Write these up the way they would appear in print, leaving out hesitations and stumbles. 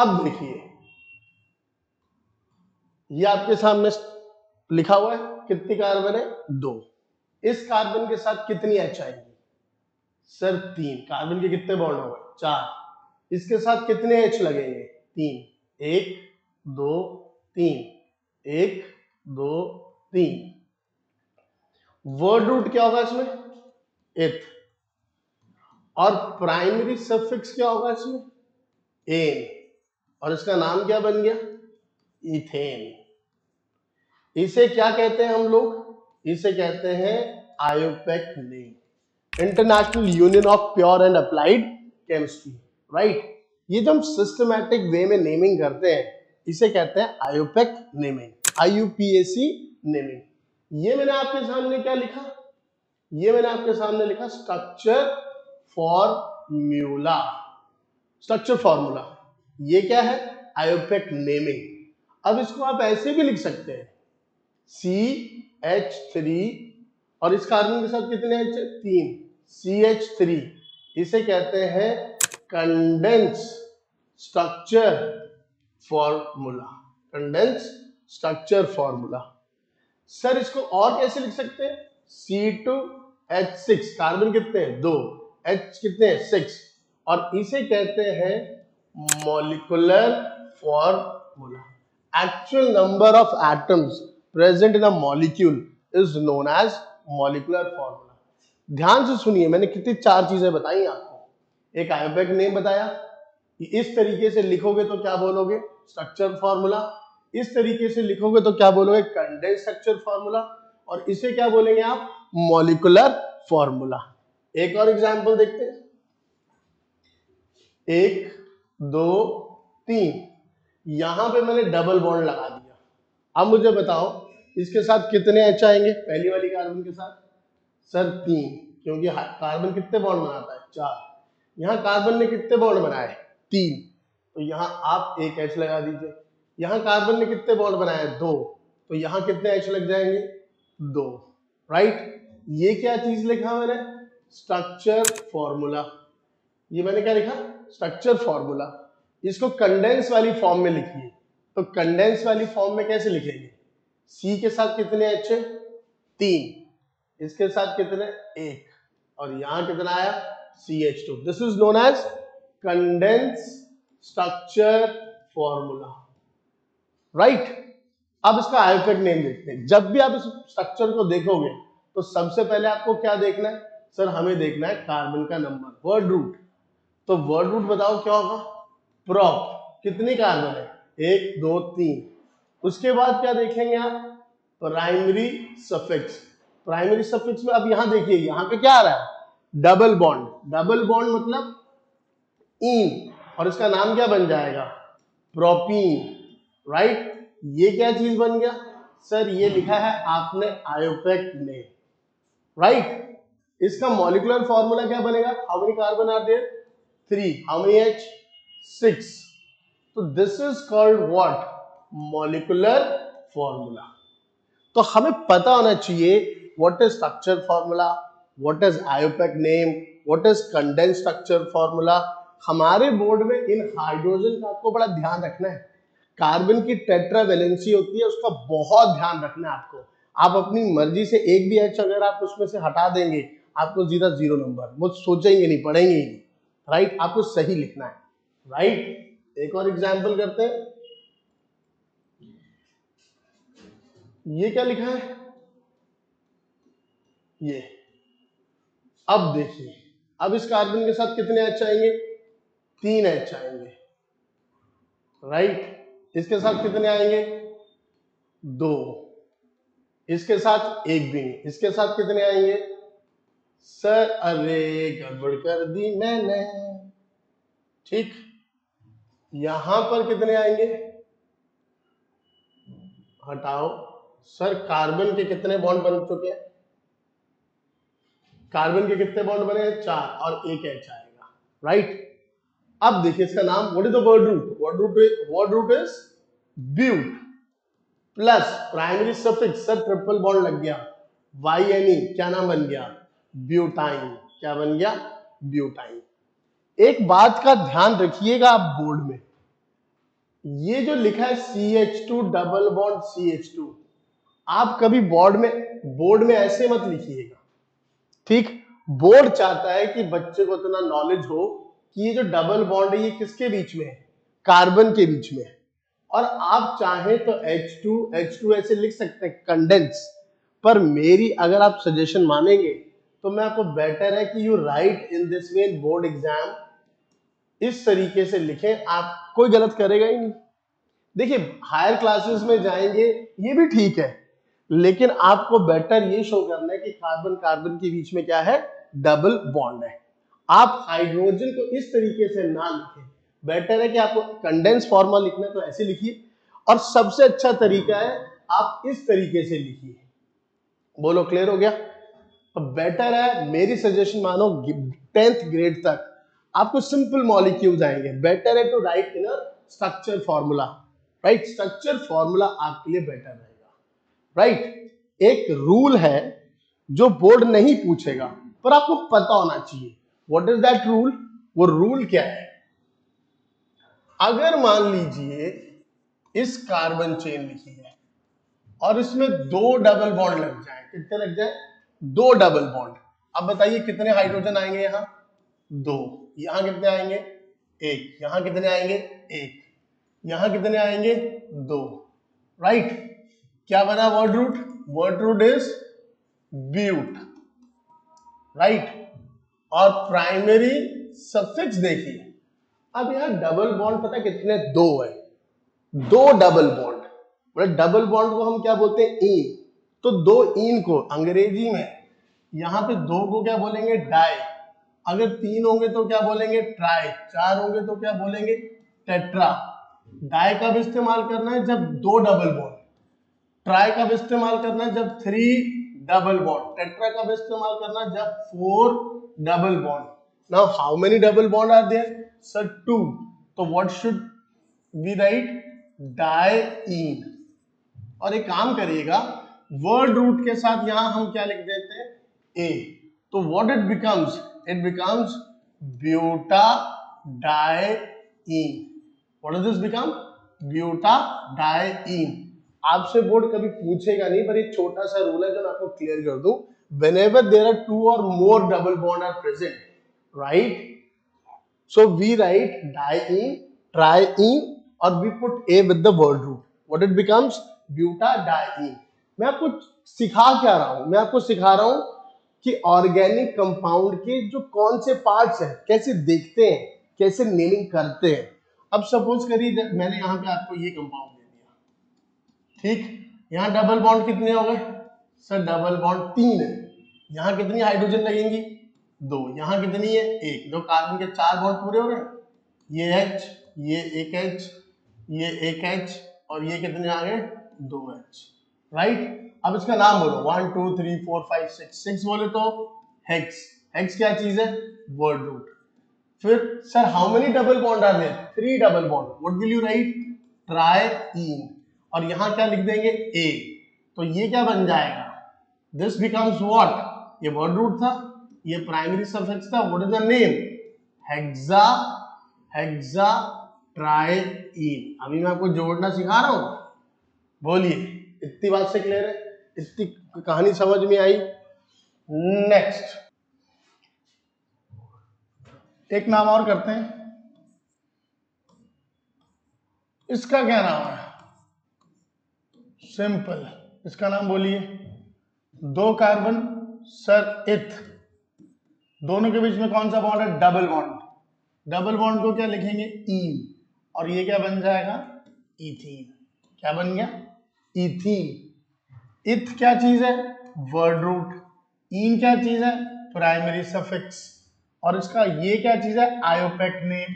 अब देखिए, ये आपके सामने लिखा हुआ है, कितनी कार्बन है? 2। इस कार्बन के साथ कितनी एच आएगी? सर 3। कार्बन के कितने बॉन्ड हो गए? 4। इसके साथ कितने एच लगेंगे? 3। 1 2 3, 1 2 3। वर्ड रूट क्या होगा इसमें? एथ। और प्राइमरी सफिक्स क्या होगा इसमें? एन। और इसका नाम क्या बन गया? इथेन। इसे क्या कहते हैं हम लोग? इसे कहते हैं IUPAC name, International Union of Pure and Applied Chemistry, right. ये जो हम सिस्टमैटिक वे में नेमिंग करते हैं इसे कहते हैं आयोपेक नेमिंग, IUPAC नेमिंग। ये मैंने आपके सामने क्या लिखा? ये मैंने आपके सामने लिखा स्ट्रक्चर फॉर्मूला। स्ट्रक्चर फॉर्मूला ये क्या है? आयोपेक नेमिंग। अब इसको आप ऐसे भी लिख सकते हैं, CH3 और इस कार्बन के साथ कितने H? 3, CH3। इसे कहते हैं condense structure formula, condense structure formula. Sir इसको और कैसे लिख सकते हैं? C2H6, कार्बन कितने हैं? 2, H कितने हैं? 6। और इसे कहते हैं molecular formula. Actual number of atoms present in a molecule is known as molecular formula. ध्यान से सुनिए, मैंने कितनी 4 चीजें बताई आपको। एक आयोपेक नेम बताया, इस तरीके से लिखोगे तो क्या बोलोगे? Structure formula. इस तरीके से लिखोगे तो क्या बोलोगे? Condense structure formula. और इसे क्या बोलेंगे आप? Molecular formula. एक और एग्जांपल देखते हैं। 1 2 3, यहां पे मैंने डबल बॉन्ड लगा दिया। अब मुझे बताओ इसके साथ कितने एच आएंगे? पहली वाली कार्बन के साथ सर 3, क्योंकि कार्बन कितने बॉन्ड बनाता है? 4। यहाँ कार्बन ने कितने बॉन्ड बनाए? 3, तो यहाँ आप एक एच लगा दीजिए। यहाँ कार्बन ने कितने बॉन्ड बनाए? 2, तो यहाँ कितने एच लग जाएंगे? 2, राइट। ये क्या चीज लिखा मैंने? Structure formula. ये मैंने क्या लिखा? Structure formula. इसको कंडेंस वाली फॉर्म में लिखिए। तो कंडेंस वाली फॉर्म में कैसे लिखेंगे? C के साथ कितने एच है? 3, इसके साथ कितने? 1, और यहां कितना आया? CH2। This is known as condense structure formula, right. अब इसका आयोपेक नेम देखते हैं। जब भी आप इस स्ट्रक्चर को देखोगे तो सबसे पहले आपको क्या देखना है? सर हमें देखना है कार्बन का नंबर, वर्ड रूट। तो वर्ड रूट बताओ क्या होगा? प्रॉप। कितनी कार्बन है? 1 2 3। उसके बाद क्या देखेंगे आप? Primary suffix. प्राइमरी सफिक्स में अब यहां देखिए, यहां पे क्या आ रहा है? Double bond. डबल बॉन्ड मतलब इन, और इसका नाम क्या बन जाएगा? Propene, right. ये क्या चीज बन गया? सर ये लिखा है आपने आयोपेक नेम, राइट। इसका मॉलिक्यूलर फॉर्मूला क्या बनेगा? How many carbon are there? 3। How many H? 6। तो this is called what? Molecular formula. तो हमें पता होना चाहिए what is structure formula, what is IUPAC name, what is condense structure formula. हमारे बोर्ड में इन हाइड्रोजन का आपको बड़ा ध्यान रखना है। कार्बन की टेट्रा वैलेंसी होती है, उसका बहुत ध्यान रखना है आपको। आप अपनी मर्जी से एक भी एच अगर आप उसमें से हटा देंगे, आपको सीधा 0 नंबर। वो सोचेंगे नहीं, पढ़ेंगे ही नहीं, राइट। आपको सही लिखना है, राइट। एक और एग्जांपल करते हैं। ये क्या लिखा है? ये। अब देखिए, अब इस कार्बन के साथ कितने एच आएंगे? 3 एच आएंगे, राइट। इसके साथ कितने आएंगे? 2। इसके साथ एक भी नहीं। इसके साथ कितने आएंगे? सर अरे गड़बड़ कर दी मैंने, ठीक। यहां पर कितने आएंगे? हटाओ। सर कार्बन के कितने बॉन्ड बन चुके हैं? कार्बन के कितने बॉन्ड बने हैं? 4, और एक एच आएगा, राइट। अब देखिए इसका नाम, what is the word root? Word root is but plus primary suffix, sir triple bond लग गया, YNE, क्या नाम बन गया? ब्यूटाइन। क्या बन गया? ब्यूटाइन। एक बात का ध्यान रखिएगा आप बोर्ड में, ये जो लिखा है CH2 डबल बॉन्ड CH2, आप कभी बोर्ड में ऐसे मत लिखिएगा, ठीक। बोर्ड चाहता है कि बच्चे को इतना नॉलेज हो कि ये जो डबल बॉन्ड है ये किसके बीच में है, कार्बन के बीच में है। और आप चाहें तो H2 ऐसे लिख सकते हैं, कंडेंस। पर मेरी अगर आप सजेशन मानेंगे तो मैं आपको बेटर है कि you right in this way in board exam, इस तरीके से लिखें, आप कोई गलत करेगा ही नहीं। देखिए हायर क्लासेस में जाएंगे ये भी ठीक है, लेकिन आपको बेटर ये शो करना है कि कार्बन कार्बन के बीच में क्या है, डबल बॉन्ड है। आप हाइड्रोजन को इस तरीके से ना लिखें, बेटर है कि आपको कंडेंस फॉर्मा लिखना है तो ऐसे लिखिए, और सबसे अच्छा तरीका है आप इस तरीके से लिखिए। बोलो क्लियर हो गया? तो बेटर है, मेरी सजेशन मानो 10th ग्रेड तक आपको सिंपल मॉलिक्यूल्स आएंगे, बेटर है to write in structure formula, right. Structure formula आपके लिए बेटर रहेगा, राइट। एक रूल है जो बोर्ड नहीं पूछेगा पर आपको पता होना चाहिए। What is that rule? वो रूल क्या है? अगर मान लीजिए इस कार्बन चेन लिखी है और इसमें 2 डबल बॉन्ड लग जाए, कितने लग जाए? 2 डबल बॉन्ड। अब बताइए कितने हाइड्रोजन आएंगे यहां? 2। यहां कितने आएंगे? 1। यहां कितने आएंगे? 1। यहां कितने आएंगे? 2। राइट। क्या बना word root? Word root is but, right. और प्राइमरी सफिक्स देखिए, अब यहां डबल बॉन्ड पता कितने? 2 है। 2 डबल बॉन्ड, मतलब डबल बॉन्ड को हम क्या बोलते हैं? इन। तो 2 इन को अंग्रेजी में यहां पे 2 को क्या बोलेंगे? डाई। अगर 3 होंगे तो क्या बोलेंगे? ट्राई। 4 होंगे तो क्या बोलेंगे? टेट्रा। डाई कब इस्तेमाल करना है? जब 2 डबल बॉन्ड। ट्राई कब इस्तेमाल करना है? जब 3 डबल बॉन्ड। टेट्रा कब इस्तेमाल करना है? जब 4 double bond. Now how many double bond are there? Sir 2। तो what should we write? Diene. और एक काम करिएगा, वर्ड रूट के साथ यहां हम क्या लिख देते हैं? ए। तो what it becomes? It becomes butadiene. What does this become? Butadiene. आपसे बोर्ड कभी पूछेगा नहीं, पर एक छोटा सा रूल है जो मैं आपको क्लियर कर दूं। whenever there are 2 or more double bond are present, right, so we write diene, triene, or we put a with the word root. What it becomes? Butadiene. मैं आपको सिखा क्या रहा हूं? मैं आपको सिखा रहा हूं कि ऑर्गेनिक कंपाउंड के जो कौन से पार्ट्स हैं, कैसे देखते हैं, कैसे नेमिंग करते हैं। अब सपोज करिए मैंने यहां पे आपको ये कंपाउंड दे दिया, ठीक। यहां डबल बॉन्ड कितने हो गए? सर डबल बॉन्ड 3 है। यहां कितनी हाइड्रोजन लगेंगी? 2। यहां कितनी है? 1। दो कार्बन के 4 बॉन्ड पूरे हो रहे हैं। ये H, ये एक H, ये एक H, और ये कितने आ गए? 2H, right. अब इसका नाम बोलो। 1 2 3 4 5 6। 6 बोले तो हेक्स। हेक्स क्या चीज है? Word root. फिर sir how many double bond are there? 3 double bond. What will you write? Triene. और यहां क्या लिख देंगे? ए। तो ये क्या बन जाएगा? This becomes what? ये वर्ड रूट था, ये प्राइमरी सफिक्स था। What is the name? Hexa. Hexa triene. अभी मैं आपको जोड़ना सिखा रहा हूं। बोलिए, इतनी बात से क्लियर है? इतनी कहानी समझ में आई? नेक्स्ट एक नाम और करते हैं। इसका क्या नाम है? सिंपल। इसका नाम बोलिए। 2 कार्बन, सर इथ। दोनों के बीच में कौन सा बॉन्ड है? Double bond. डबल बॉन्ड को क्या लिखेंगे? ईन। और ये क्या बन जाएगा? इथीन। क्या बन गया? इथीन। इथ क्या चीज है? Word root. ईन क्या चीज है? Primary suffix. और इसका ये क्या चीज है? आयोपेक नेम।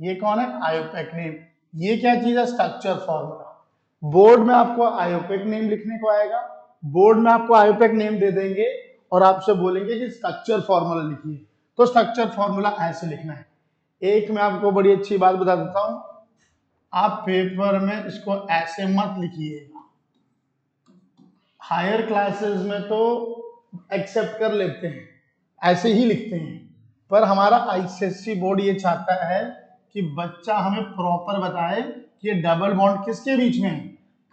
ये कौन है? आयोपेक नेम। ये क्या चीज है? Structure formula. बोर्ड में आपको आयोपेक नेम लिखने को आएगा, बोर्ड में आपको आयोपेक नेम दे देंगे और आपसे बोलेंगे कि स्ट्रक्चर फॉर्मूला लिखिए। तो स्ट्रक्चर फॉर्मूला ऐसे लिखना है। एक मैं आपको बड़ी अच्छी बात बता देता हूं, आप पेपर में इसको ऐसे मत लिखिएगा। हायर क्लासेस में तो एक्सेप्ट कर लेते हैं, ऐसे ही लिखते हैं, पर हमारा आईसीएसई बोर्ड ये चाहता है कि बच्चा हमें प्रॉपर बताए कि ये डबल बॉन्ड किसके बीच में है,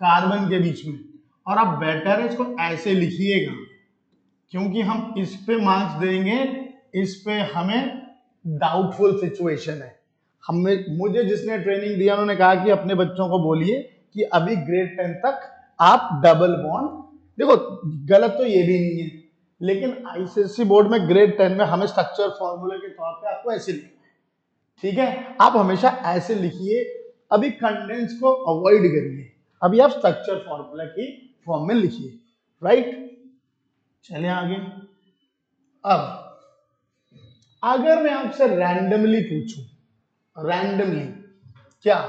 कार्बन के बीच में। और अब बेटर है इसको ऐसे लिखिएगा, क्योंकि हम इस पे मार्क्स देंगे, इस पे हमें डाउटफुल सिचुएशन है। मुझे जिसने ट्रेनिंग दिया उन्होंने कहा कि अपने बच्चों को बोलिए कि अभी ग्रेड 10 तक आप डबल बॉन्ड, देखो गलत तो ये भी नहीं है, लेकिन आईसीएससी बोर्ड में ग्रेड 10 में हमें स्ट्रक्चर फॉर्मूला के तौर पे आपको ऐसे लिखना है, ठीक है। आप हमेशा ऐसे लिखिए, अभी कंडेंस को अवॉइड करिए, अभी आप स्ट्रक्चर फॉर्मूला की फॉर्म में लिखिए, राइट। चलिए आगे। अब अगर मैं आपसे रैंडमली पूछूं, रैंडमली क्या,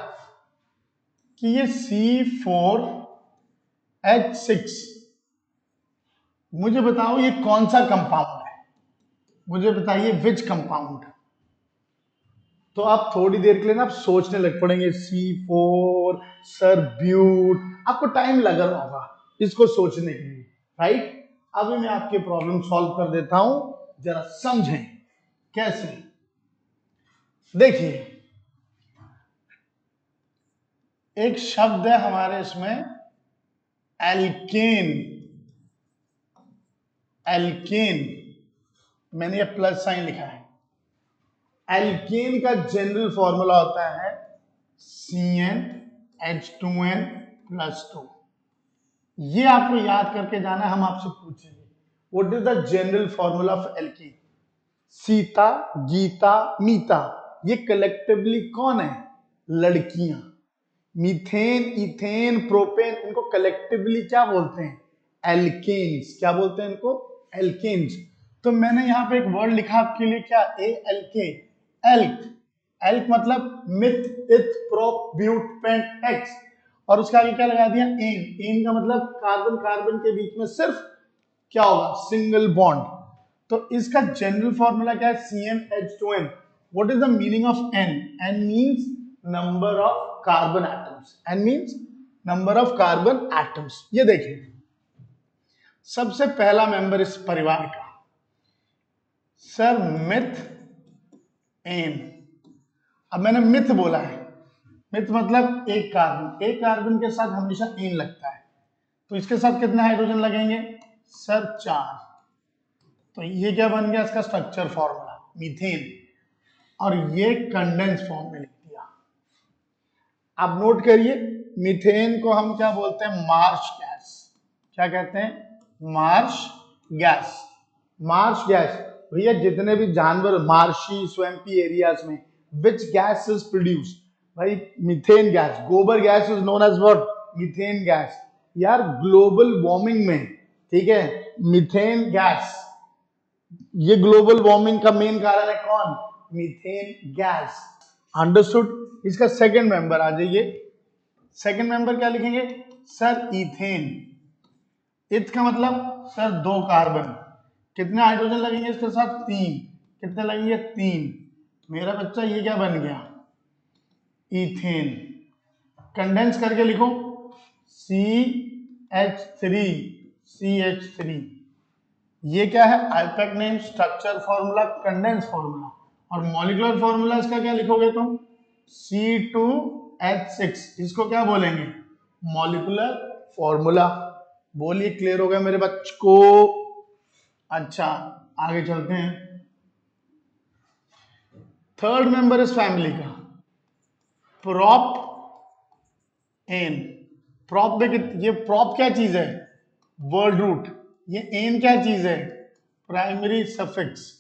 कि ये C4H6 मुझे बताओ ये कौन सा कंपाउंड है, मुझे बताइए विच कंपाउंड। तो आप थोड़ी देर के लिए ना आप सोचने लग पड़ेंगे, C4 सर ब्यूट, आपको टाइम लग रहा होगा इसको सोचने के लिए, राइट। अभी मैं आपकी प्रॉब्लम सॉल्व कर देता हूं, जरा समझें कैसे। देखिए एक शब्द है हमारे इसमें एल्केन, एल्केन, मैंने ये प्लस साइन लिखा है। एल्केन का जनरल फॉर्मूला होता है CnH2n+2। ये आपको याद करके जाना है, हम आपसे पूछेंगे what is the general formula of alkane. Sita, Geeta, Meeta, ये कलेक्टिवली कौन है, लड़कियां। मीथेन, इथेन, प्रोपेन, इनको कलेक्टिवली क्या बोलते हैं, एल्केन्स। क्या बोलते हैं इनको, एल्केन्स। तो मैंने यहाँ पे एक वर्ड लिखा आपके लिए, क्या, ALK, एल्क। एल्क मतलब मिथ, इथ, प्रोप, ब्यूट, पेंट, एक्स, और उसका आगे क्या लगा दिया, एन। एन का मतलब कार्बन कार्बन के बीच में सिर्फ क्या होगा, सिंगल बॉन्ड। तो इसका जनरल फॉर्मूला क्या है, CnH2n। What is the meaning of N? N means number of carbon atoms, N means number of carbon atoms. ये देखिए सबसे पहला मेंबर इस परिवार का सर मिथ एन। अब मैंने मिथ बोला है, मिथ मतलब एक कार्बन, एक कार्बन के साथ हमेशा एन लगता है, तो इसके साथ कितने हाइड्रोजन लगेंगे सर 4। तो ये क्या बन गया इसका स्ट्रक्चर फॉर्मूला, मीथेन। और ये कंडेंस फॉर्म में लिख दिया। आप नोट करिए, मीथेन को हम क्या बोलते हैं, मार्श गैस। क्या कहते हैं, मार्श गैस। मार्श गैस, भैया जितने भी जानवर मार्शी स्वैम्पी एरियाज में विच गैस इज प्रोड्यूस, भाई मीथेन गैस। गोबर gas is known as what, methane gas. यार ग्लोबल वार्मिंग में, ठीक है, मीथेन गैस, ये ग्लोबल वार्मिंग का मेन कारण है कौन, मीथेन गैस। अंडरस्टूड। इसका सेकंड मेंबर आ जाइए, सेकंड मेंबर क्या लिखेंगे सर, इथेन। इथ का मतलब सर 2 कार्बन, कितने हाइड्रोजन लगेंगे इसके साथ, 3। कितने लगेंगे, 3। मेरा बच्चा ये क्या बन गया, इथेन। कंडेंस करके लिखो CH3, CH3। ये क्या है, IUPAC name, structure formula, condense formula. और मॉलिक्यूलर फॉर्मूला इसका क्या लिखोगे तुम, C2H6। इसको क्या बोलेंगे, मॉलिक्यूलर फॉर्मूला। बोलिए क्लियर हो गया मेरे बच्चों को। अच्छा आगे चलते हैं। थर्ड मेंबर इस फैमिली का प्रोप एन। प्रोप में ये प्रोप क्या चीज है, वर्ड रूट। ये एन क्या चीज है, प्राइमरी सफिक्स।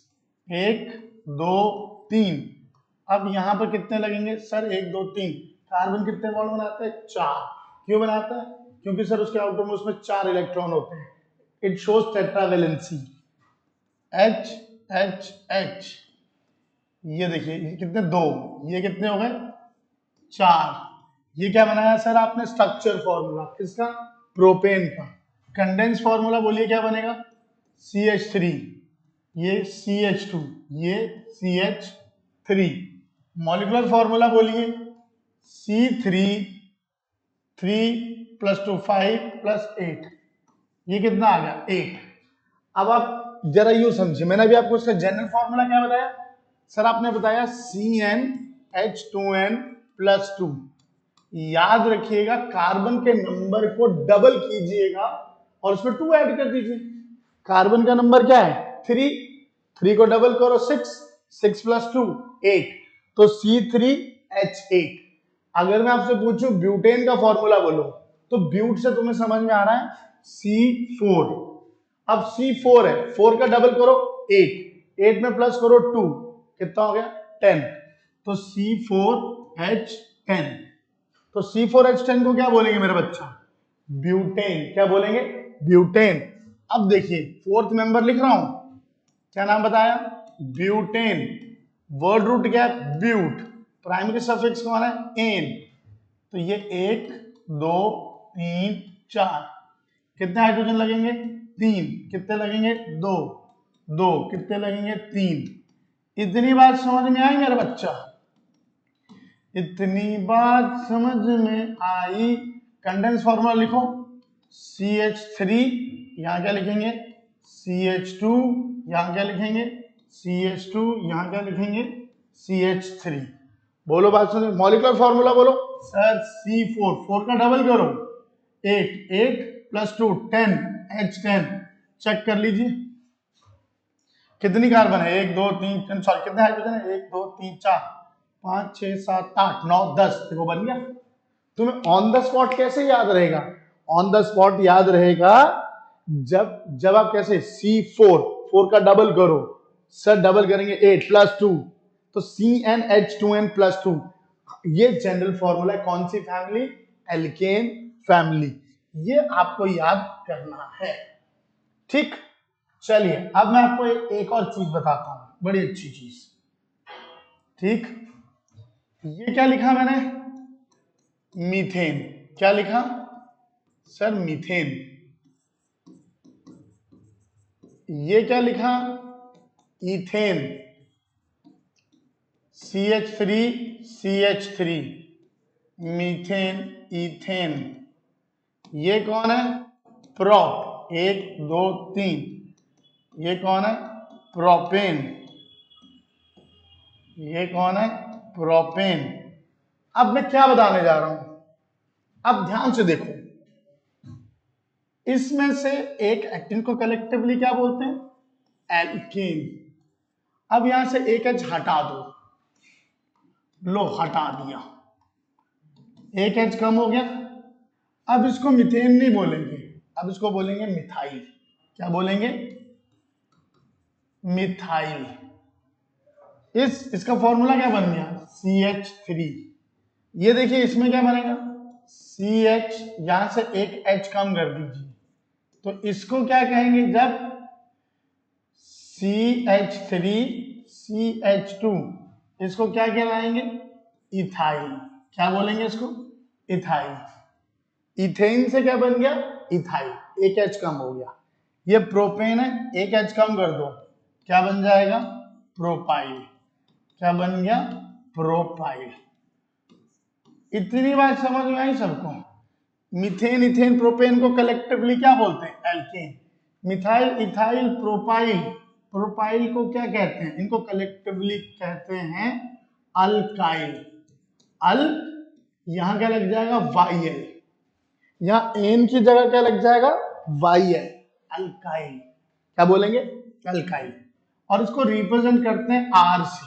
1 2 3। अब यहां पर कितने लगेंगे सर, 1 2 3। कार्बन कितने बॉन्ड बनाता है, 4। क्यों बनाता है, क्योंकि सर उसके आउटरमोस्ट में 4 इलेक्ट्रॉन होते हैं। It shows tetravalency, H H H। ये देखिए ये कितने, 2, ये कितने हो गए, 4। ये क्या बनाया सर आपने, स्ट्रक्चर फॉर्मूला किसका, प्रोपेन का। कंडेंस फॉर्मूला बोलिए क्या बनेगा, CH3, ये CH2, ये CH3। मॉलिक्यूलर फॉर्मूला बोलिए C3, 3 + 2 5 + 8। ये कितना आ गया, 8। अब आप जरा यूं समझिए, मैंने अभी आपको इसका जनरल फॉर्मूला क्या बताया सर, आपने बताया CnH2n+2। याद रखिएगा कार्बन के नंबर को डबल कीजिएगा और उसमें 2 ऐड कर दीजिए। कार्बन का नंबर क्या है 3, 3 को डबल करो 6, 6 प्लस 2 8, तो C3H8। अगर मैं आपसे पूछूं ब्यूटेन का फॉर्मूला बोलो तो ब्यूट से तुम्हें समझ में आ रहा है C4। अब C4 है, 4 का डबल करो 8, 8 में प्लस करो 2, कितना हो गया 10, तो C4H10। तो C4H10 को क्या बोलेंगे मेरे बच्चा ब्यूटेन। क्या बोलेंगे ब्यूटेन। अब देखिए फोर्थ मेंबर लिख रहा हूं, क्या नाम बताया ब्यूटेन। वर्ड रूट क्या है ब्यूट, प्राइमरी सफिक्स कौन है एन, तो ये 1 2 3 4, कितने हाइड्रोजन लगेंगे 3, कितने लगेंगे 2 2, कितने लगेंगे 3। इतनी बात समझ में आई मेरा बच्चा, इतनी बात समझ में आई। कंडेंस फॉर्मूला लिखो CH3, यहां क्या लिखेंगे CH2, यहां क्या लिखेंगे CH2, यहां क्या लिखेंगे CH3। बोलो बात सुनो, मॉलिक्यूलर फॉर्मूला बोलो सर C4, 4 का डबल करो 8, 8 प्लस 2 10, H10। चेक कर लीजिए कितनी कार्बन है 1 2 3 सॉरी कितने हाइड्रोजन है 1 2 3 4 5 6 7 8 9 10, देखो बन गया। तुम्हें ऑन द स्पॉट कैसे याद रहेगा, ऑन द स्पॉट याद रहेगा जब जब आप कैसे C4, 4 का डबल करो सर, डबल करेंगे 8 प्लस 2, तो CnH2n प्लस 2। ये जनरल फॉर्मूला है कौन सी फैमिली एल्केन फैमिली, ये आपको याद करना है। ठीक, चलिए अब मैं आपको एक और चीज बताता हूं, बड़ी अच्छी चीज। ठीक, ये क्या लिखा मैंने मीथेन, क्या लिखा सर मीथेन। ये क्या लिखा ethane, CH3 CH3, methane ethane. ये कौन है प्रोप 1 2 3, ये कौन है प्रोपेन, ये कौन है प्रोपेन। अब मैं क्या बताने जा रहा हूं, अब ध्यान से देखो, इसमें से एक एक्टिन को कलेक्टिवली क्या बोलते हैं एल्केन। अब यहां से एक एच हटा दो, लो हटा दिया, एक एच कम हो गया। अब इसको मिथेन नहीं बोलेंगे, अब इसको बोलेंगे मिथाइल। क्या बोलेंगे मिथाइल। इसका फॉर्मूला क्या बन गया CH3। ये देखिए इसमें क्या बनेगा CH, यहां से एक H कम कर दीजिए, तो इसको क्या कहेंगे जब CH3 CH2, इसको क्या कहलाएंगे इथाइल। क्या बोलेंगे इसको इथाइल। इथेन से क्या बन गया इथाइल, एक H कम हो गया। ये प्रोपेन है, एक H कम कर दो, क्या बन जाएगा प्रोपाइल। क्या बन गया प्रोपाइल। इतनी बात समझ में आई सबको। मीथेन इथेन प्रोपेन को कलेक्टिवली क्या बोलते हैं alkane. Methyl ethyl propyl, propyl को क्या कहते हैं, इनको कलेक्टिवली कहते हैं अल्काइल। अल, यहां क्या लग जाएगा वाईएल, यहां एन की जगह क्या लग जाएगा वाईएल, अल्काइल। क्या बोलेंगे अल्काइल। और इसको रिप्रेजेंट करते हैं आर से।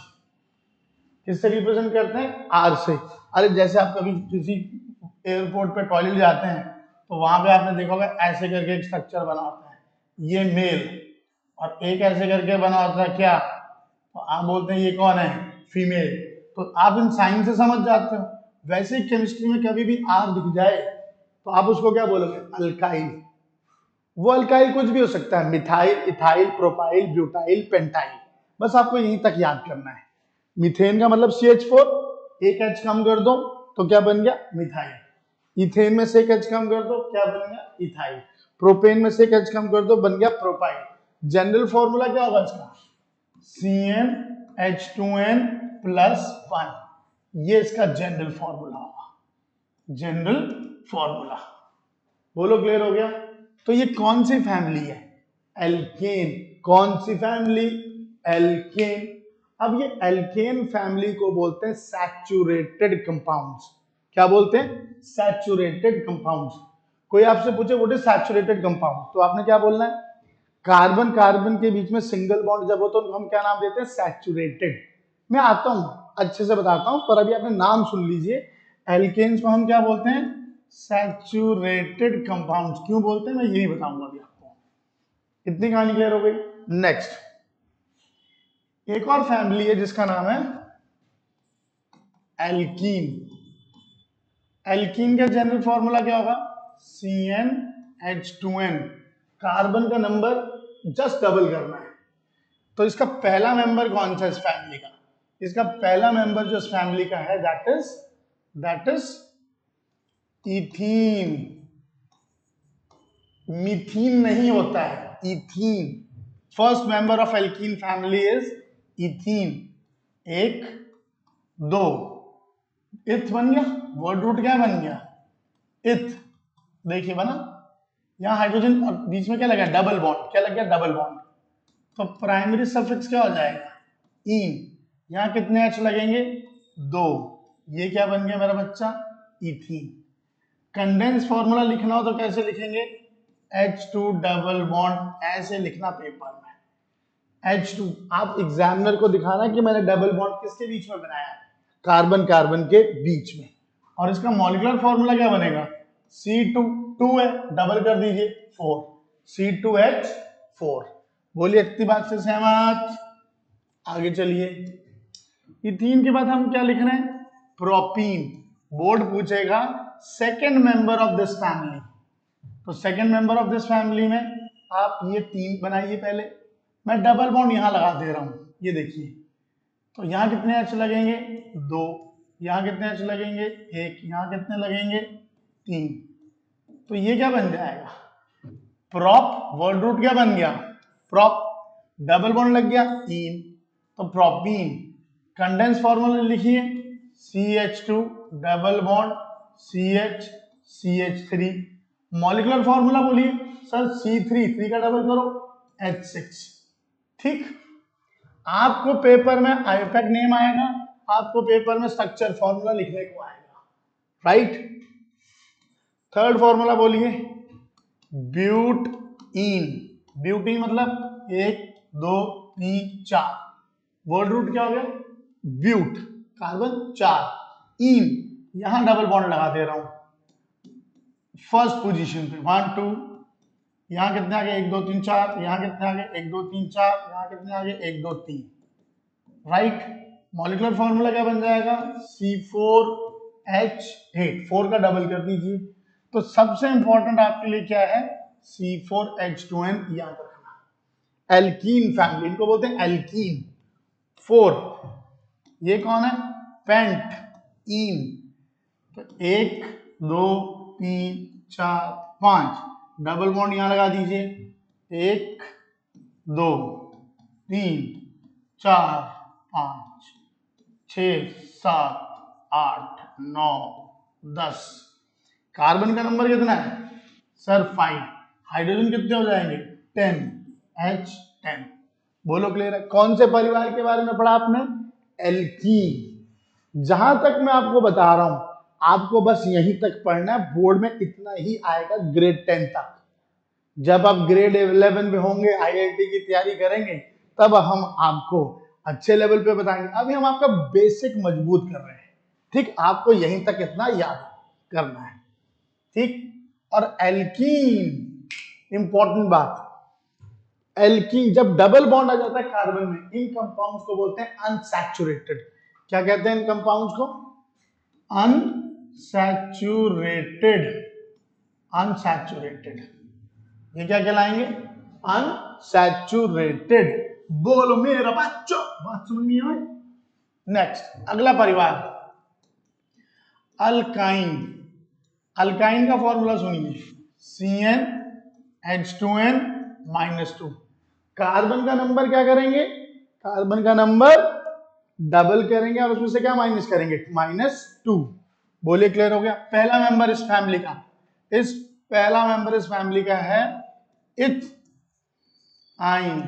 किससे रिप्रेजेंट करते हैं आर से। अरे जैसे आप कभी किसी एयरपोर्ट पे टॉयलेट जाते हैं तो वहां पे आपने देखा होगा ऐसे करके एक स्ट्रक्चर बना होता है, ये मेल, और एक ऐसे करके बना होता है क्या, तो आप बोलते हैं ये कौन है फीमेल। तो आप इन साइन से समझ जाते हो। वैसे ही केमिस्ट्री में कभी भी आर दिख जाए तो आप उसको क्या बोलोगे अल्काइल। वो अल्काइल कुछ भी हो सकता है, methyl ethyl propyl butyl pentyl, बस आपको यहीं तक याद करना है। मीथेन का मतलब CH4, एक H कम कर दो तो क्या बन गया मिथाइल। इथेन में से एक H कम कर दो क्या बन गया इथाइल। प्रोपेन में से एक H कम कर दो बन गया प्रोपाइल। जनरल फॉर्मूला क्या होगा इसका CnH2n प्लस 1, ये इसका जनरल फॉर्मूला होगा, जनरल फॉर्मूला। बोलो क्लियर हो गया। तो ये कौन सी फैमिली है एल्केन। कौन सी फैमिली एल्केन। अब ये एल्केन फैमिली को बोलते हैं सैचुरेटेड कंपाउंड्स। क्या बोलते हैं? Saturated compounds. कोई आपसे पूछे व्हाट इज सैचुरेटेड कंपाउंड, तो आपने क्या बोलना है? कार्बन कार्बन के बीच में सिंगल बॉन्ड जब हो तो हम क्या नाम देते हैं? सैचुरेटेड। मैं आता हूं अच्छे से बताता हूं, पर अभी आपने नाम सुन लीजिए। एल्केन्स को हम क्या बोलते हैं? Saturated compounds. क्यों बोलते हैं मैं यही बताऊंगा अभी आपको। इतनी कहानी क्लियर हो गई। नेक्स्ट, एक और फैमिली है जिसका नाम है एल्कीन। एल्कीन का जनरल फॉर्मूला क्या होगा? CnH2n। कार्बन का नंबर जस्ट डबल करना है। तो इसका पहला मेंबर कौन सा इस फैमिली का? इसका पहला मेंबर जो इस फैमिली का है दैट इज इथीन। मीथीन नहीं होता है, ethene. First member of alkene family is ethene. एक, दो, इथ बन गया। वर्ड रूट क्या बन गया? इथ। देखिए बना, यहां हाइड्रोजन और बीच में क्या लगा? Double bond. क्या लग गया? Double bond. तो प्राइमरी सफिक्स क्या हो जाएगा? इन। यहां कितने एच लगेंगे? दो। ये क्या बन गया मेरा बच्चा? इथीन। कंडेंस फॉर्मूला लिखना हो तो कैसे लिखेंगे? H2 डबल बॉन्ड, ऐसे लिखना पेपर में। H2। आप एग्जामिनर को दिखाना कि मैंने डबल बॉन्ड किसके बीच में बनाया है? कार्बन कार्बन के बीच में। और इसका मॉलिक्यूलर फॉर्मूला क्या बनेगा? C2। 2 है, डबल कर दीजिए 4। C2H4। बोलिए इतनी बात से सहमत? आगे चलिए। इथीन के बाद हम क्या लिख रहे हैं? प्रोपीन। बोर्ड पूछेगा second member of this family. तो second member of this family में आप ये 3 बनाइए पहले। मैं डबल बॉन्ड यहां लगा दे रहा हूं, ये देखिए। तो यहां कितने एच लगेंगे? 2। यहां कितने एच लगेंगे? 1। यहां कितने लगेंगे? 3। तो ये क्या बन जाएगा? प्रॉप। वर्ड रूट क्या बन गया? प्रॉप। डबल बॉन्ड लग गया इन, तो प्रोपीन। कंडेंस फॉर्मूला लिखिए, CH2 double bond CH CH3। Molecular formula बोलिए सर। C3, 3 का डबल करो H6। ठीक। आपको पेपर में आईपैक नेम आएगा, आपको पेपर में स्ट्रक्चर फॉर्मूला लिखने को आएगा, राइट। थर्ड फॉर्मूला बोलिए, ब्यूटीन। ब्यूटीन मतलब 1 2 3 4। वर्ड रूट क्या हो गया? ब्यूट। कार्बन 4। इन। यहां डबल बॉन्ड लगा दे रहा हूं फर्स्ट पोजीशन पे। 1 2। यहां कितने आ गए? 1 2 3 4। यहां कितने आ गए? 1 2 3 4। यहां कितने आ गए? 1 2 3। राइट। मॉलिक्यूलर फॉर्मूला क्या बन जाएगा? C4H8। 4 का डबल कर दीजिए। तो सबसे इंपॉर्टेंट आपके लिए क्या है? C4H2n याद रखना। एल्कीन फैमिली, इनको बोलते हैं एल्कीन। 4। ये कौन है? Pentyne. तो 1 2 3 4 5। डबल बॉन्ड यहां लगा दीजिए। 1 2 3 4 5 6 7 8 9 10। कार्बन का नंबर कितना है सर? 5। हाइड्रोजन कितने हो जाएंगे? 10। H10। बोलो क्लियर है? कौन से परिवार के बारे में पढ़ा आपने? एल्कीन। जहां तक मैं आपको बता रहा हूं, आपको बस यहीं तक पढ़ना है। बोर्ड में इतना ही आएगा ग्रेड 10 तक। जब आप ग्रेड 11 में होंगे, IIT की तैयारी करेंगे, तब हम आपको अच्छे लेवल पे बताएंगे। अभी हम आपका बेसिक मजबूत कर रहे हैं। ठीक, आपको यहीं तक इतना याद करना है। ठीक। और एल्कीन, इंपॉर्टेंट बात, एल्कीन जब डबल बॉन्ड आ जाता है कार्बन में, इन कंपाउंड्स को बोलते हैं अनसैचुरेटेड। क्या कहते हैं इन कंपाउंड्स को? अनसैचुरेटेड। अनसैचुरेटेड। ये क्या कहलाएंगे? अनसैचुरेटेड। बोलो मेरा बच्चों, बात समझ नहीं आई? नेक्स्ट, अगला परिवार अल्काइन। अल्काइन का फॉर्मूला सुनिए, CnH2n-2। कार्बन का नंबर क्या करेंगे? कार्बन का नंबर डबल करेंगे और उसमें से क्या माइनस करेंगे? -2। बोलिए क्लियर हो गया? पहला मेंबर इस फैमिली का, पहला मेंबर इस फैमिली का है इथ आइन।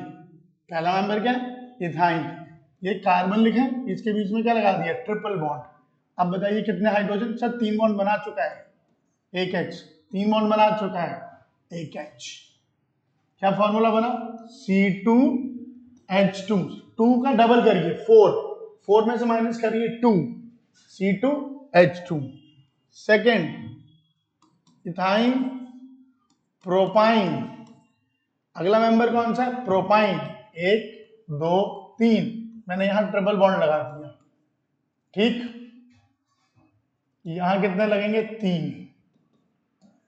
पहला मेंबर क्या है? इथाइन। ये कार्बन लिखे, इसके बीच में क्या लगा दिया? Triple bond. अब बताइए कितने हाइड्रोजन? सर 3 बॉन्ड बना चुका है, एक H, 3 बॉन्ड बना चुका है, एक H। क्या फॉर्मूला बना? C2H2, 2 का डबल करिए 4, 4 में से माइनस करिए 2, C2H2। सेकेंड इथाइन प्रोपाइन, अगला मेंबर कौन सा है? प्रोपाइन, 1 2 3, मैंने यहां ट्रिपल बॉन्ड लगा दिया, ठीक। यहां कितने लगेंगे? 3।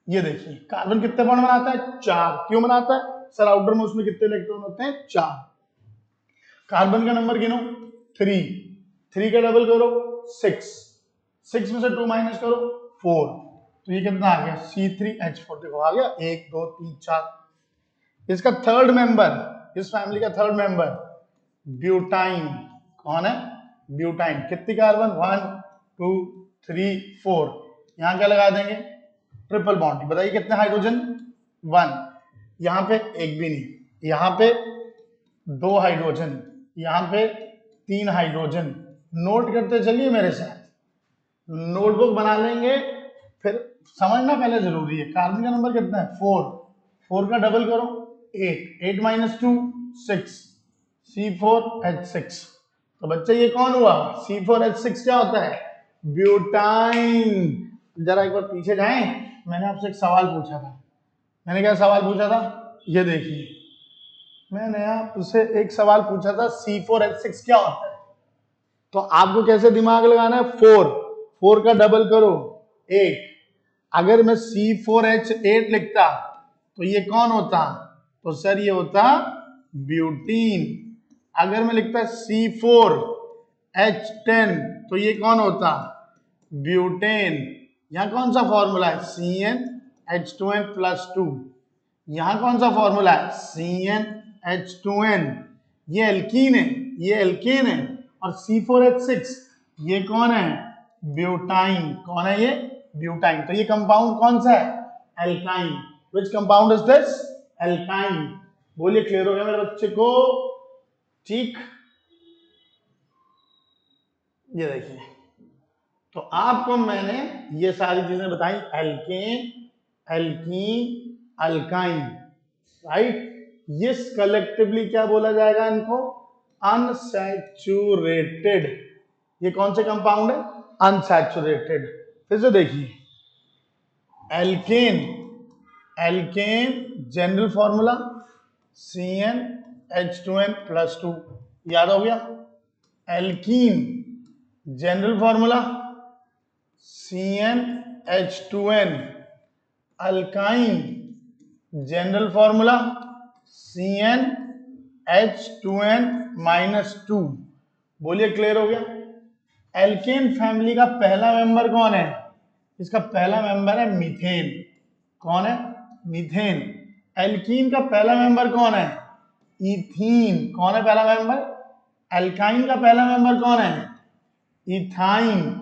ये देखिए कार्बन कितने बॉन्ड बनाता है? 4। क्यों बनाता है? सर आउटर में उसमें कितने इलेक्ट्रॉन होते हैं? 4। कार्बन का नंबर गिनो, 3, 3 का डबल करो 6, 6 में से 2 माइनस करो 4, तो ये कितना आ गया? C3H4। देखो आ गया, 1 2 3 4। इसका थर्ड मेंबर, इस फैमिली का थर्ड मेंबर ब्यूटाइन, कौन है? ब्यूटाइन। कितनी कार्बन? 1 2 3 4, यहां क्या लगा देंगे? Triple bond. बताइए कितने हाइड्रोजन? 1, यहां पे एक भी नहीं, यहां पे 2 हाइड्रोजन, यहां पे 3 हाइड्रोजन। नोट करते चलिए मेरे साथ, नोटबुक बना लेंगे, फिर समझना पहले जरूरी है। कार्बन का नंबर कितना है? 4, 4 का डबल करो 8, 8 माइनस 2 6, C4H6। तो बच्चे ये कौन हुआ? C4H6 क्या होता है? ब्यूटाइन। जरा एक बार पीछे जाएं, मैंने आपसे एक सवाल पूछा था। मैंने क्या सवाल पूछा था? ये देखिए, मैंने आपसे एक सवाल पूछा था, C4H6 क्या होता है? तो आपको कैसे दिमाग लगाना है? 4, 4 का डबल करो 8। अगर मैं C4H8 लिखता तो ये कौन होता? तो सर ये होता ब्यूटीन। अगर मैं लिखता C4H10 तो ये कौन होता? ब्यूटेन। यहां कौन सा फॉर्मूला है? CnH2n+2। यहां कौन सा फॉर्मूला है? CnH2n। ये एल्कीन है, ये एल्केन है। और C4H6 ये कौन है? ब्यूटाइन। कौन है ये? ब्यूटाइन। तो ये कंपाउंड कौन सा है? Alkyne. Which compound is this? Alkyne. बोलिए क्लियर हो गया मेरे बच्चे को? ठीक, ये देखिए, तो आपको मैंने ये सारी चीजें बताई, एल्केन, एल्कीन, अल्काइन, राइट। ये कलेक्टिवली क्या बोला जाएगा इनको? अनसैचुरेटेड। ये कौन से कंपाउंड है? अनसैचुरेटेड। फिर से देखिए, alkene, alkene general formula CnH2n+2, याद हो गया। Alkene general formula CnH2n। Alkyne general formula CnH2n-2। बोलिए क्लियर हो गया? एल्केन फैमिली का पहला मेंबर कौन है? इसका पहला मेंबर है मीथेन। कौन है? मीथेन। एल्कीन का पहला मेंबर कौन है? इथीन। कौन है पहला मेंबर? एल्काइन का पहला मेंबर कौन है? इथाइन।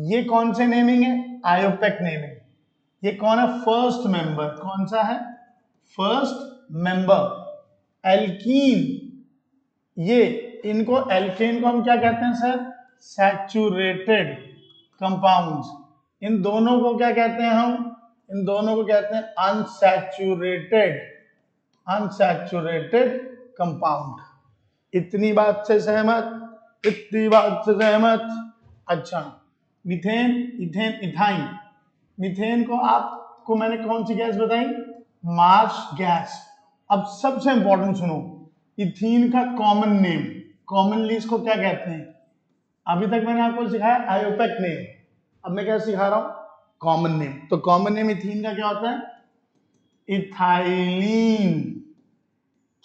ये कौन से नेमिंग है? आयोपेक नेमिंग। ये कौन है? First member. कौन सा है? First member. एल्कीन, ये इनको, एल्केन को हम क्या कहते हैं सर? Saturated compounds. इन दोनों को क्या कहते हैं हम? इन दोनों को कहते हैं अनसैचुरेटेड, अनसैचुरेटेड कंपाउंड। इतनी बात से सहमत? इतनी बात से सहमत? अच्छा, मीथेन, इथेन, इथाइन। मीथेन को आपको मैंने कौन सी गैस बताई? Marsh gas. अब सबसे इंपॉर्टेंट सुनो, इथीन का कॉमन नेम, कॉमनली इसको क्या कहते हैं? अभी तक मैंने आपको सिखाया आयोपेक नेम, अब मैं क्या सिखा रहा हूं? Common name. तो कॉमन नेम इथीन का क्या होता है? इथाइलीन।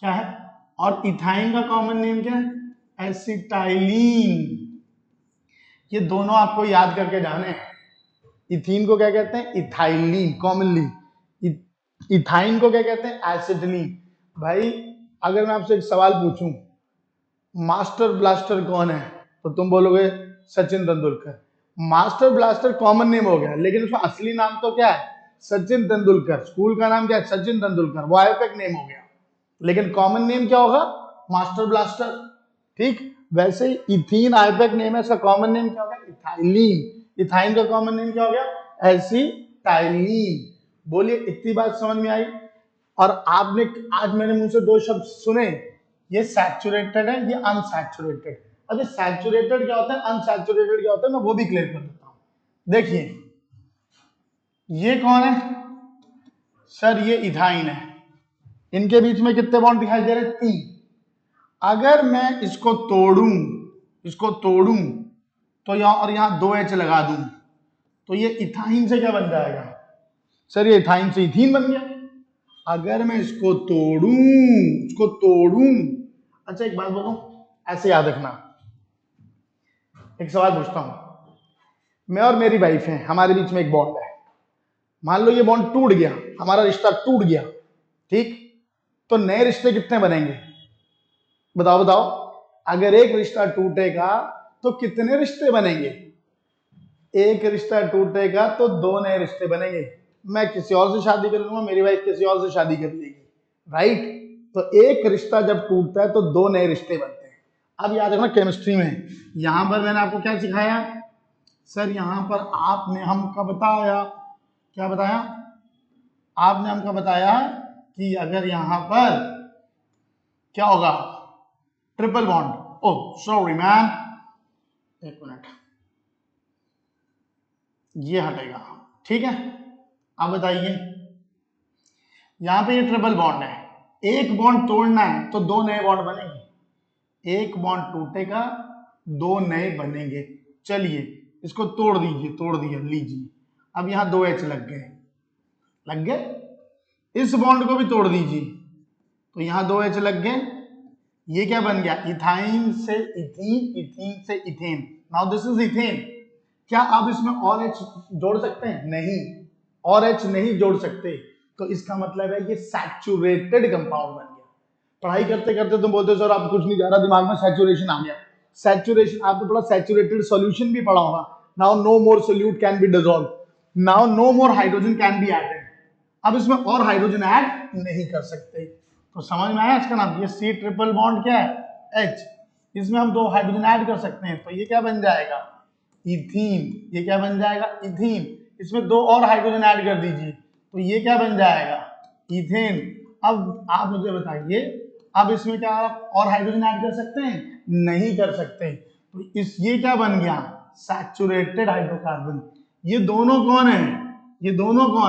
क्या है? और इथाइन का कॉमन नेम क्या है? एसिटाइलीन। ये दोनों आपको याद करके जाने हैं। इथीन को क्या कहते हैं? Ethylene commonly. इथाइन को क्या कहते हैं? एसिटिलीन। भाई अगर मैं आपसे एक सवाल पूछूं, मास्टर ब्लास्टर कौन है, तो तुम बोलोगे Sachin Tendulkar. Master blaster common name हो गया, लेकिन उसका असली नाम तो क्या है? सचिन तेंदुलकर। स्कूल का नाम क्या है? सचिन तेंदुलकर। वो आयोपेक नेम हो गया, लेकिन कॉमन नेम क्या होगा? Master blaster. ठीक, वैसे ही इथीन आयोपेक नेम है, इसका कॉमन नेम क्या होगा? इथाइलीन। इथाइन का कॉमन नेम क्या हो गया? एसिटाइलीन। बोलिए इतनी बात समझ में आई? और आपने आज मेरे मुंह से दो शब्द सुने, ये सैचुरेटेड है, ये अनसैचुरेटेड। अब ये सैचुरेटेड क्या होता है, अनसैचुरेटेड क्या होता है, मैं वो भी क्लियर कर देता हूं। देखिए ये कौन है सर? ये इथाइन है। इनके बीच में कितने बॉन्ड दिखाई दे रहे हैं? 3। अगर मैं इसको तोड़ूं तो यहां और यहां 2H लगा दूं तो ये इथाइन से क्या बन जाएगा सर? ये इथाइन से इथीन बन गया। अगर मैं इसको तोड़ूं, अच्छा एक बात बोलूं, ऐसे याद रखना। एक सवाल पूछता हूं, मैं और मेरी वाइफ हैं, हमारे बीच में एक बॉन्ड है, मान लो ये बॉन्ड टूट गया, हमारा रिश्ता टूट गया, ठीक? तो नए रिश्ते कितने बनेंगे? बताओ। अगर एक रिश्ता टूटेगा तो कितने रिश्ते बनेंगे? एक रिश्ता टूटेगा तो 2 नए रिश्ते बनेंगे। मैं किसी और से शादी कर लूंगा, मेरी वाइफ किसी और से शादी कर लेगी, राइट? तो एक रिश्ता जब टूटता है तो 2 नए रिश्ते बनते हैं। अब याद रखना केमिस्ट्री में, यहां पर मैंने आपको क्या सिखाया सर? यहां पर आपने हमको बताया, क्या बताया? आपने हमको बताया कि अगर यहां पर क्या होगा? Triple bond. Oh sorry man, एक मिनट, ये हटेगा, ठीक है? अब बताइए, यहां पे ये ट्रिपल बॉन्ड है, एक बॉन्ड तोड़ना है तो 2 नए बॉन्ड बनेंगे, एक बॉन्ड टूटेगा 2 नए बनेंगे। चलिए इसको तोड़ दिया, लीजिए। अब यहां 2H लग गए। इस बॉन्ड को भी तोड़ दीजिए तो यहां 2H लग गए। ये क्या बन गया? इथाइन से इथीन, इथीन से ethane. Now this is ethane. क्या आप इसमें और H जोड़ सकते हैं? नहीं, और H नहीं जोड़ सकते। तो इसका मतलब है ये सैचुरेटेड कंपाउंड बन गया। पढ़ाई करते करते तुम बोलते हो सर आप कुछ नहीं जा रहा, दिमाग में सैचुरेशन आ गया। सैचुरेशन आपने पढ़ा, सैचुरेटेड सॉल्यूशन भी पढ़ा होगा। Now no more solute can be dissolve, now no more hydrogen can be added. अब इसमें और हाइड्रोजन ऐड नहीं कर सकते। तो समझ में आया इसका नाम? ये C ट्रिपल बॉन्ड क्या है? H। इसमें हम 2 हाइड्रोजन ऐड कर सकते हैं तो ये क्या बन जाएगा? इथीन। ये क्या बन जाएगा? इथीन। इसमें 2 और हाइड्रोजन ऐड कर दीजिए तो ये क्या बन जाएगा? इथेन। अब आप मुझे बताइए, अब इसमें क्या आप और हाइड्रोजन ऐड कर सकते हैं? नहीं कर सकते। तो ये क्या बन गया? Saturated hydrocarbon. ये दोनों कौन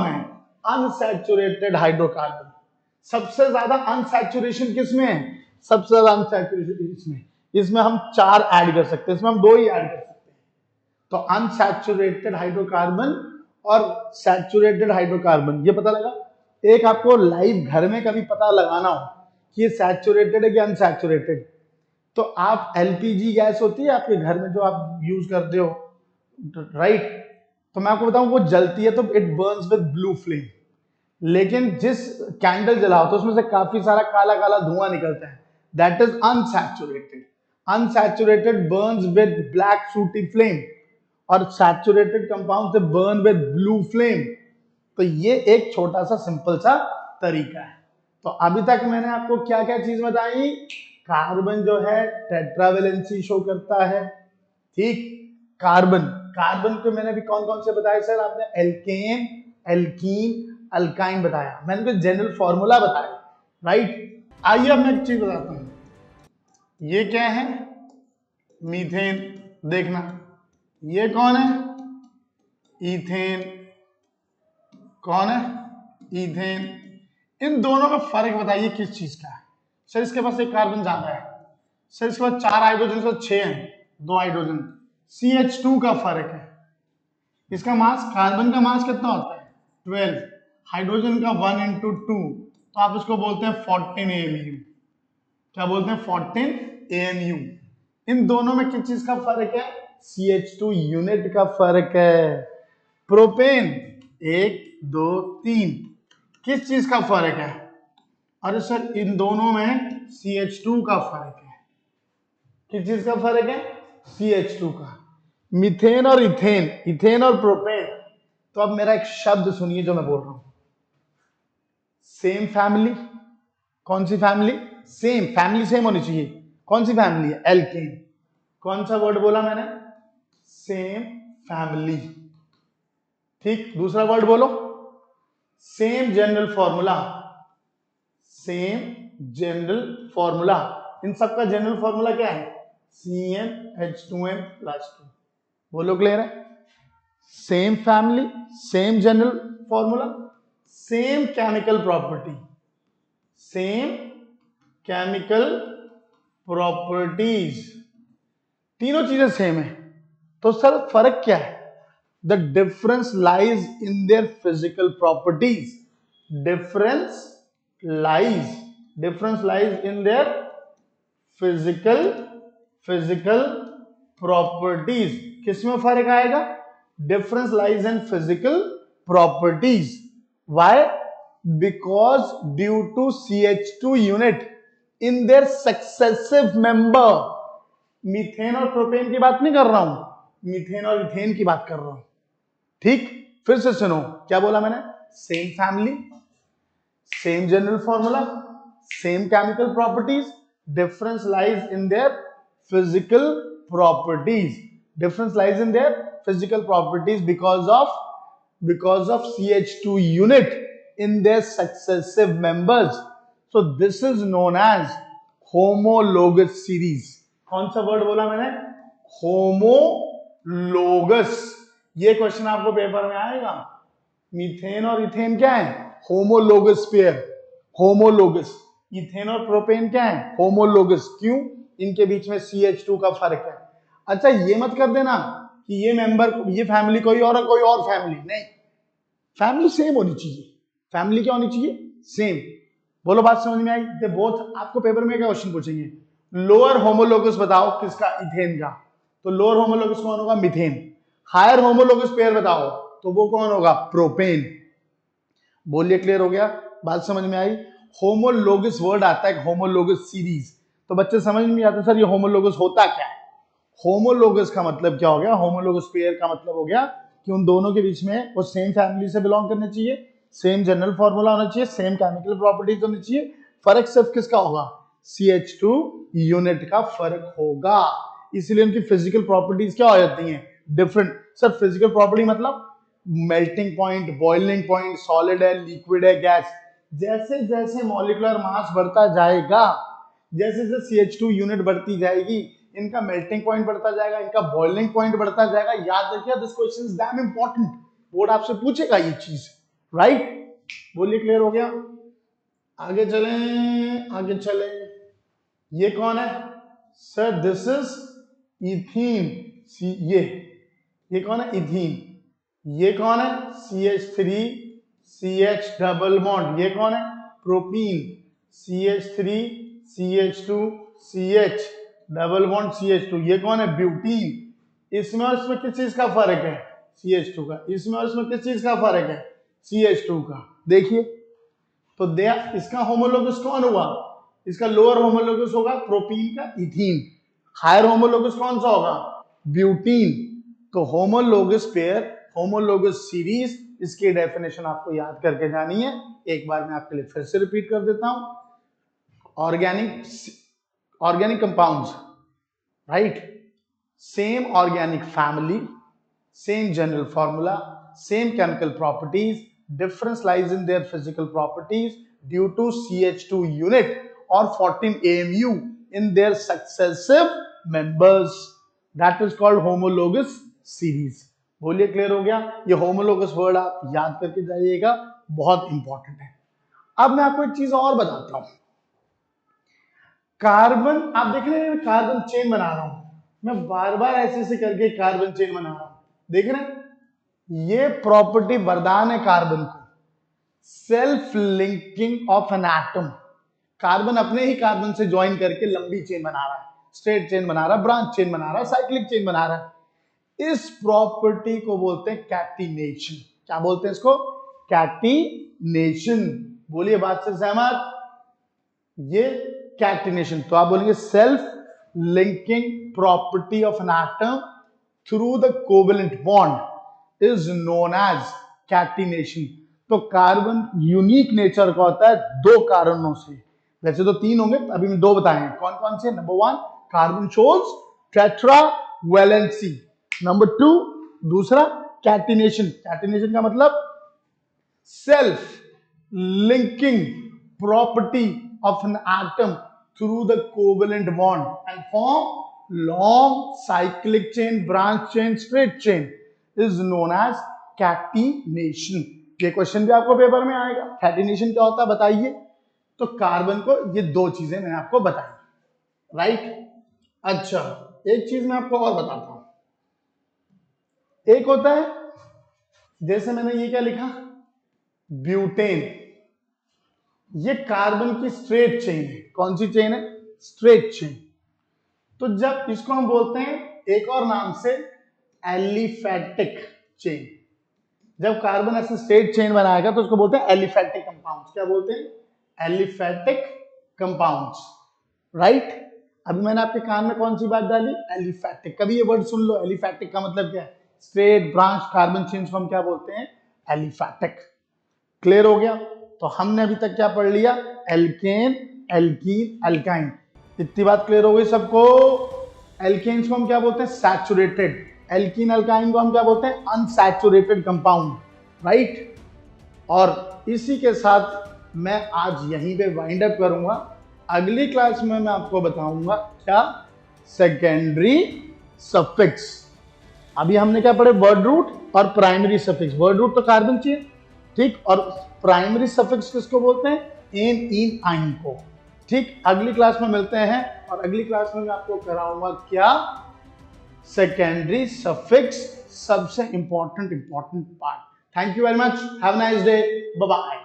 है? Unsaturated hydrocarbon. सबसे ज्यादा अनसैचुरेशन किसमें है? सबसे ज्यादा अनसैचुरेशन इसमें हम 4 ऐड कर सकते हैं, इसमें हम 2 ही ऐड कर सकते हैं। तो अनसैचुरेटेड हाइड्रोकार्बन और सैचुरेटेड हाइड्रोकार्बन, ये पता लगा। एक आपको लाइव घर में कभी पता लगाना हो कि ये सैचुरेटेड है कि अनसैचुरेटेड, तो आप एलपीजी गैस होती है आपके घर में जो आप यूज करते हो, राइट? तो मैं आपको बताऊं, वो जलती है तो it Burns with blue flame. लेकिन जिस कैंडल जलाओ तो उसमें से काफी सारा काला काला धुआं निकलता है, that is unsaturated. Unsaturated Burns with black सूटी फ्लेम और सैचुरेटेड कंपाउंड से बर्न विद ब्लू फ्लेम। तो ये एक छोटा सा सिंपल सा तरीका है। तो अभी तक मैंने आपको क्या क्या चीज बताई? कार्बन जो है टेट्रावेलेंसी शो करता है, ठीक? कार्बन को मैंने भी कौन कौन से बताए सर? आपने एल्केन, एल्कीन, अल्काइन बताया, मैंने कुछ जनरल फॉर्मूला बताया, राइट? आइए अब मैं एक चीज बताता हूं, ये क्या है? मीथेन। देखना, ये कौन है? इथेन। कौन है? इथेन। इन दोनों में फर्क बताइए किस चीज का है? सर इसके पास एक कार्बन ज्यादा है, सर इसके पास 4 हाइड्रोजन से 6 हैं, 2 हाइड्रोजन। CH2 का फर्क है। इसका मास, कार्बन का मास कितना होता है? 12। हाइड्रोजन का 1 into 2, तो आप इसको बोलते हैं 14 AMU। क्या बोलते हैं? 14 AMU। इन दोनों में किस चीज का फर्क है? CH2 यूनिट का फर्क है। प्रोपेन 1 2 3, किस चीज का फर्क है? अरे सर इन दोनों में CH2 का फर्क है। किस चीज का फर्क है? CH2 का। मीथेन और इथेन, इथेन और प्रोपेन। तो अब मेरा एक शब्द सुनिए जो मैं बोल रहा हूं, सेम फैमिली। कौन सी फैमिली? सेम फैमिली, सेम होनी चाहिए। कौन सी फैमिली है? एल्केन। कौन सा वर्ड बोला मैंने? Same family. ठीक, दूसरा वर्ड बोलो, same general formula. Same general formula, इन सबका जनरल फॉर्मूला क्या है? CnH2n+2। बोलो, क्लियर है? Same family, same general formula, same chemical property, same chemical properties, तीनों चीजें सेम है। तो सर फर्क क्या है? The difference lies in their physical properties. Difference lies in their physical properties. किसमें फर्क आएगा? Difference lies in physical properties. Why? Because due to CH2 unit in their successive member. Methane और propane की बात नहीं कर रहा हूं, मीथेन और इथेन की बात कर रहा हूं। ठीक, फिर से सुनो, क्या बोला मैंने? Same family, same general formula, same chemical properties, difference lies in their physical properties. Difference lies in their physical properties because of CH2 unit in their successive members. So this is known as homologous series. कौन सा word बोला मैंने? Homologous. ये question आपको paper में आएगा। Methane और ethane क्या है? Homologous pair, homologous. इथेन और प्रोपेन क्या है? होमोलोगस। क्यों? इनके बीच में CH2 का फर्क है। अच्छा, ये मत कर देना कि ये मेंबर, ये फैमिली कोई और है, कोई और फैमिली नहीं। फैमिली सेम होनी चाहिए। फैमिली क्या होनी चाहिए? सेम। बोलो, बात समझ में आई? They both. आपको पेपर में क्या क्वेश्चन पूछेंगे? लोअर होमोलोगस बताओ किसका? इथेन का। तो लोअर होमोलोगस कौन होगा? मीथेन। हायर होमोलोगस पेयर बताओ, तो वो कौन होगा? प्रोपेन। बोलिए, क्लियर हो गया? बात समझ में आई? होमोलोगस वर्ड आता है होमोलोगस सीरीज। तो बच्चे समझ में आते सर ये होमोलोगस होता क्या है? होमोलोगस का मतलब क्या हो गया? होमोलोगस पेयर का मतलब हो गया कि उन दोनों के बीच में वो सेम फैमिली से बिलोंग करने चाहिए, सेम जनरल फॉर्मूला होना चाहिए, सेम केमिकल प्रॉपर्टीज होनी चाहिए। फर्क सिर्फ किसका होगा? CH2 यूनिट का फर्क होगा। इसलिए उनकी फिजिकल प्रॉपर्टीज क्या हो जाती हैं? डिफरेंट। सर फिजिकल प्रॉपर्टी मतलब melting point, boiling point, solid है, लिक्विड है, गैस। जैसे जैसे मॉलिक्यूलर मास बढ़ता जाएगा, जैसे जैसे CH2 यूनिट बढ़ती जाएगी, इनका मेल्टिंग पॉइंट बढ़ता जाएगा, इनका बॉइलिंग पॉइंट बढ़ता जाएगा। याद रखिए, this question is damn important. Board आपसे पूछेगा ये चीज, राइट? बोलिए, क्लियर हो गया? आगे चलें, आगे चलें। ये कौन है? Sir this is ethene. ये कौन है? इथीन। ये कौन है? CH3 CH double bond. ये कौन है? Propene. CH3 CH2 CH double bond CH2। ये कौन है? ब्यूटीन। इसमें और इसमें किस चीज का फर्क है? CH2 का। इसमें और इसमें किस चीज का फर्क है? CH2 का। देखिए, तो इसका होमोलोगस कौन हुआ? इसका लोअर होमोलोगस होगा प्रोपीन का इथीन। हायर होमोलोगस कौन सा होगा? ब्यूटीन। तो होमोलोगस पेयर, होमोलोगस सीरीज, इसकी डेफिनेशन आपको याद करके जानी है। एक बार मैं आपके लिए फिर से रिपीट कर देता हूं। Organic compounds, right? Same organic family, same general formula, same chemical properties, difference lies in their physical properties due to CH2 unit or 14 AMU in their successive members. That is called homologous series. बोलिए, clear हो गया? ये homologous word आप याद करके जाइएगा, बहुत important है। अब मैं आपको एक चीज और बताता हूं। कार्बन, आप देख रहे हैं कार्बन चेन बना रहा हूं मैं, बार बार ऐसे ऐसे करके कार्बन चेन बना रहा हूं, देख रहे हैं? ये प्रॉपर्टी वरदान है कार्बन को, self linking of an atom. Carbon अपने ही कार्बन से ज्वाइन करके लंबी चेन बना रहा है, स्ट्रेट चेन बना रहा है, ब्रांच चेन बना रहा है, साइक्लिक चेन बना रहा है। इस प्रॉपर्टी को बोलते हैं कैटिनेशन। क्या बोलते हैं इसको? कैटिनेशन। बोलिए, बात से सहमत? ये कैटिनेशन। तो आप बोलेंगे self linking property of an atom through the covalent bond is known as catenation. तो कार्बन यूनिक नेचर का होता है दो कारणों से। वैसे तो तीन होंगे, अभी मैं दो बताए हैं। कौन कौन से? Number 1, carbon shows tetravalency. Number 2, दूसरा कैटिनेशन, कैटिनेशन का मतलब self linking property of an atom through the covalent bond and form long cyclic chain, branch chain, straight chain is known as catenation. ये question भी आपको paper में आएगा। Catenation क्या होता है बताइए? तो कार्बन को, ये दो चीजें मैंने आपको बताई, राइट। अच्छा, एक चीज मैं आपको और बताता हूं। एक होता है, जैसे मैंने ये क्या लिखा, ब्यूटेन, ये कार्बन की स्ट्रेट चेन है। कौन सी चेन है? Straight chain. तो जब इसको हम बोलते हैं एक और नाम से एलिफैटिक चेन। जब कार्बन ऐसे स्ट्रेट चेन बनाएगा तो उसको बोलते हैं एलिफैटिक कंपाउंड्स। क्या बोलते हैं? Aliphatic compounds, right. अभी मैंने आपके कान में कौन सी बात डाली? एलिफैटिक। कभी ये वर्ड सुन लो, एलिफैटिक का मतलब क्या है? स्ट्रेट ब्रांच कार्बन चेन्स को हम क्या बोलते हैं? एलिफैटिक। क्लियर हो गया? तो हमने अभी तक क्या पढ़ लिया? Alkane, alkene, alkyne. इतनी बात क्लियर हो गई सबको? एल्केन्स को हम क्या बोलते हैं? सैचुरेटेड। एल्कीन, एल्काइन को हम क्या बोलते हैं? Unsaturated compound, right. और इसी के साथ मैं आज यहीं पे वाइंड अप करूंगा। अगली क्लास में मैं आपको बताऊंगा क्या? Secondary suffix. अभी हमने क्या पढ़े? वर्ड रूट और प्राइमरी सफिक्स। वर्ड रूट तो कार्बन चेन, ठीक, और प्राइमरी सफिक्स किसको बोलते हैं? एन, इन, आइन को, ठीक। अगली क्लास में मिलते हैं और अगली क्लास में मैं आपको कराऊंगा क्या? सेकेंडरी सफिक्स, सबसे important part. Thank you very much, have a nice day, bye bye.